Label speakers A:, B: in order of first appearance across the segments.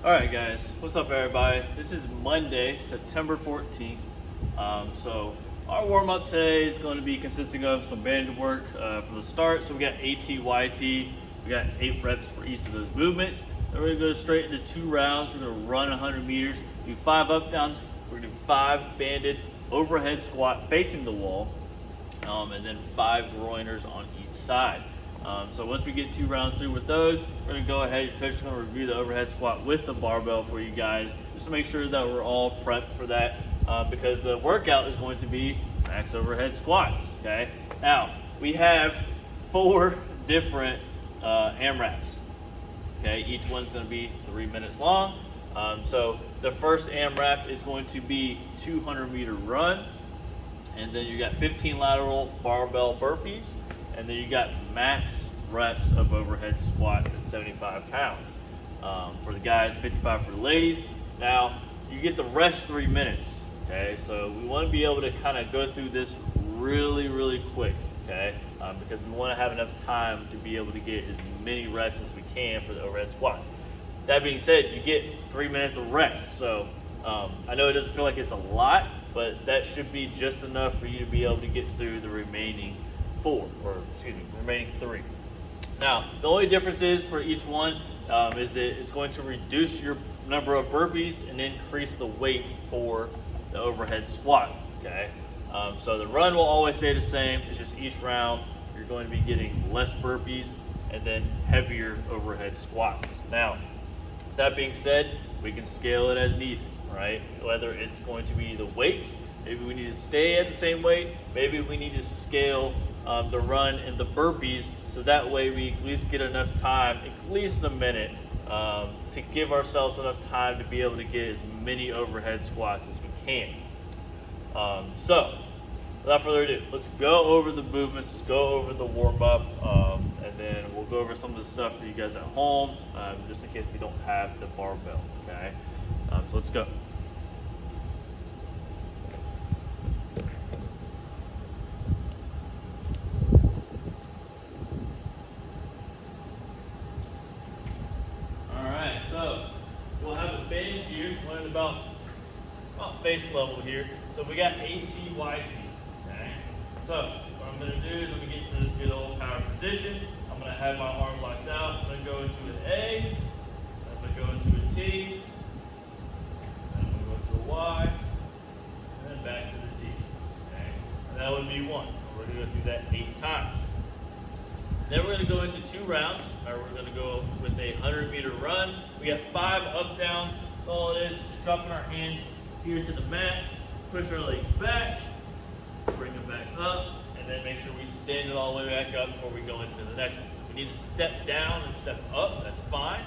A: All right, guys, what's up, everybody? This is Monday, September 14th. So our warm-up today is going to be consisting of some banded work from the start. So we got AT, YT, we got 8 reps for each of those movements. Then we're going to go straight into 2 rounds. We're going to run 100 meters, do 5 up downs. We're going to do 5 banded overhead squat facing the wall, and then 5 groiners on each side. So once we get 2 rounds through with those, we're gonna go ahead, your coach is gonna review the overhead squat with the barbell for you guys, just to make sure that we're all prepped for that, because the workout is going to be max overhead squats, okay? Now, we have 4 different AMRAPs, okay? Each one's gonna be 3 minutes long. So the first AMRAP is going to be 200-meter run, and then you got 15 lateral barbell burpees, and then you got max reps of overhead squats at 75 pounds. For the guys, 55 for the ladies. Now, you get the rest 3 minutes, okay? So we want to be able to kind of go through this really quick, okay? Because we want to have enough time to be able to get as many reps as we can for the overhead squats. That being said, you get 3 minutes of rest. So I know it doesn't feel like it's a lot, but that should be just enough for you to be able to get through the remaining 3. Now, the only difference is for each one is that it's going to reduce your number of burpees and increase the weight for the overhead squat, okay? So the run will always stay the same. It's just each round you're going to be getting less burpees and then heavier overhead squats. Now, that being said, we can scale it as needed, right? Whether it's going to be the weight, maybe we need to stay at the same weight, maybe we need to scale the run and the burpees, so that way we at least get enough time, at least a minute, to give ourselves enough time to be able to get as many overhead squats as we can. So, without further ado, let's go over the movements, let's go over the warm-up, and then we'll go over some of the stuff for you guys at home, just in case we don't have the barbell, okay? So let's go. So we'll have a band here, running about face level here. So we got AT, YT, okay? So what I'm gonna do is when we get to this good old power position, I'm gonna have my arms locked out. I'm gonna go into an A, I'm gonna go into a T, then I'm gonna go into a Y, and then back to the T, okay? And that would be 1. We're gonna go through that 8 times. Then we're going to go into 2 rounds. We're going to go with a 100-meter run. We got 5 up downs. That's all it is. Just dropping our hands here to the mat, push our legs back, bring them back up, and then make sure we stand it all the way back up before we go into the next one. If we need to step down and step up, that's fine.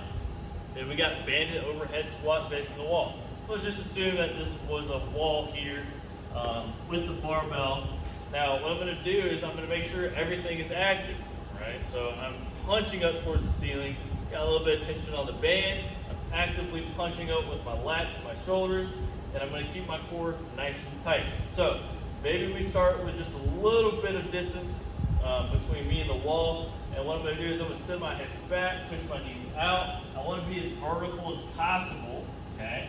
A: Then we got banded overhead squats facing the wall. So let's just assume that this was a wall here with the barbell. Now what I'm going to do is I'm going to make sure everything is active. Right, so I'm punching up towards the ceiling, got a little bit of tension on the band, I'm actively punching up with my lats, my shoulders, and I'm going to keep my core nice and tight. So maybe we start with just a little bit of distance between me and the wall, and what I'm going to do is I'm going to sit my hips back, push my knees out. I want to be as vertical as possible, okay,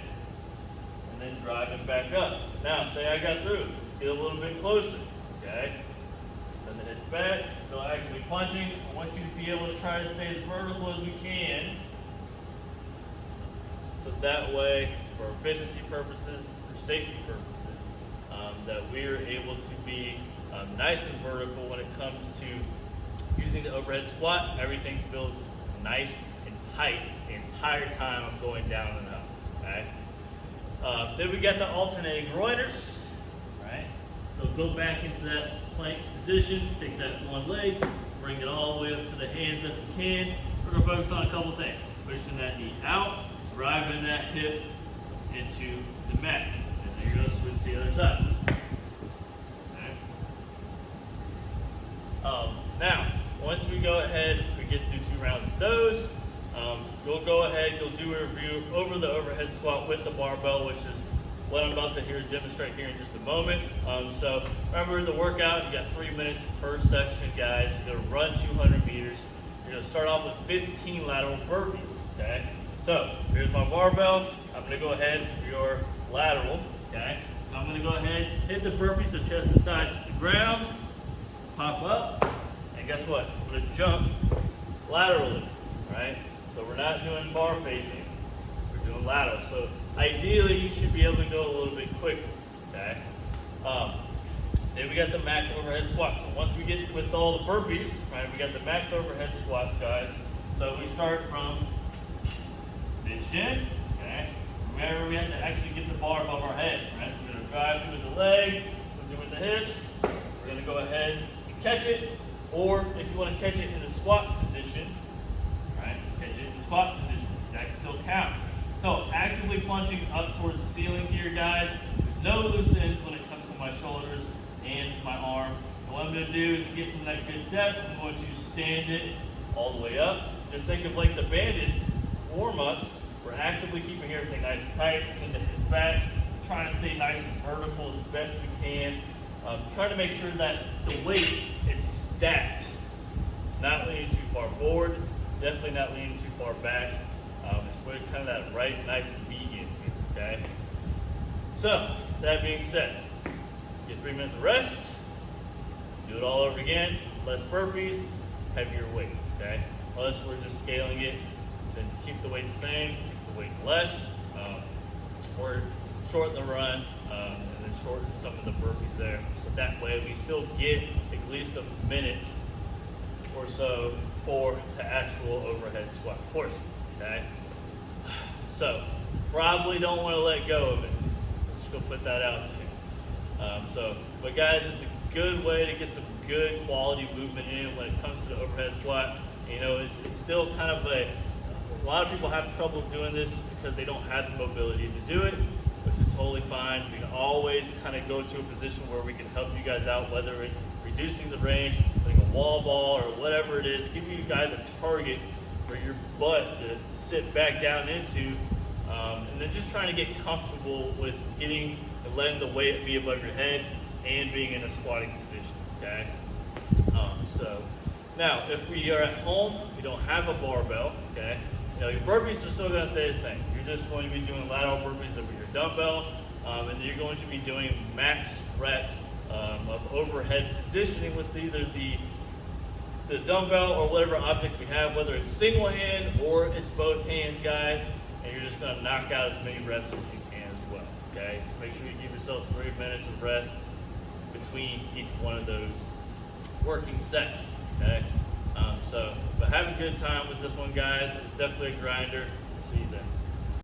A: and then drive it back up. Now, say I got through, let's get a little bit closer, okay. Send the hips back, still actively punching. I want you to be able to try to stay as vertical as we can. So that way, for efficiency purposes, for safety purposes, that we're able to be nice and vertical when it comes to using the overhead squat. Everything feels nice and tight the entire time I'm going down and up, okay? Then we got the alternating groiners, right? So go back into that plank position, take that one leg, bring it all the way up to the hands as we can. We're going to focus on a couple things. Pushing that knee out, driving that hip into the mat. And then you're going to switch to the other side. Okay. Now, once we go ahead, we get through 2 rounds of those, you'll go ahead, you'll do a review over the overhead squat with the barbell, which is what I'm about to demonstrate here in just a moment. So remember the workout, you got 3 minutes per section, guys. You're gonna run 200 meters. You're gonna start off with 15 lateral burpees, okay? So here's my barbell. I'm gonna go ahead for your lateral, okay? So I'm gonna go ahead, hit the burpee, so chest and thighs to the ground, pop up, and guess what? I'm gonna jump laterally, right? So we're not doing bar facing, we're doing lateral. So ideally you should be able to go a little bit quicker, okay? Then we got the max overhead squat. So once we get with all the burpees, right, we got the max overhead squats, guys. So we start from mid shin, okay? Remember, we have to actually get the bar above our head, right? So we're gonna drive through with the legs, something with the hips. We're gonna go ahead and catch it, or if you wanna catch it in the squat position, right? Catch it in the squat position, that still counts. So actively plunging up towards the ceiling here, guys. There's no loose ends when it comes to my shoulders and my arm. And what I'm gonna do is get in that good depth. I'm going to stand it all the way up. Just think of like the banded warm-ups. We're actively keeping everything nice and tight, send the hips back, trying to stay nice and vertical as best we can. Trying to make sure that the weight is stacked. It's not leaning too far forward, definitely not leaning too far back. It's really kind of that right, nice median here, okay? So, that being said, get 3 minutes of rest, do it all over again, less burpees, heavier weight, okay? Unless we're just scaling it, then keep the weight the same, keep the weight less, or shorten the run, and then shorten some of the burpees there. So that way we still get at least a minute or so for the actual overhead squat portion, okay? So, probably don't want to let go of it. Just go put that out there. But guys, it's a good way to get some good quality movement in when it comes to the overhead squat. You know, it's still kind of a lot of people have trouble doing this just because they don't have the mobility to do it, which is totally fine. We can always kind of go to a position where we can help you guys out, whether it's reducing the range, putting a wall ball, or whatever it is, give you guys a target for your butt to sit back down into, and then just trying to get comfortable with getting and letting the weight be above your head and being in a squatting position, okay? So now, if we are at home, we don't have a barbell, okay? You know, your burpees are still gonna stay the same. You're just going to be doing lateral burpees over your dumbbell, and you're going to be doing max reps of overhead positioning with either the dumbbell or whatever object we have, whether it's single hand or it's both hands, guys, and you're just gonna knock out as many reps as you can as well, okay? Just make sure you give yourselves 3 minutes of rest between each one of those working sets, okay? But have a good time with this one, guys. It's definitely a grinder.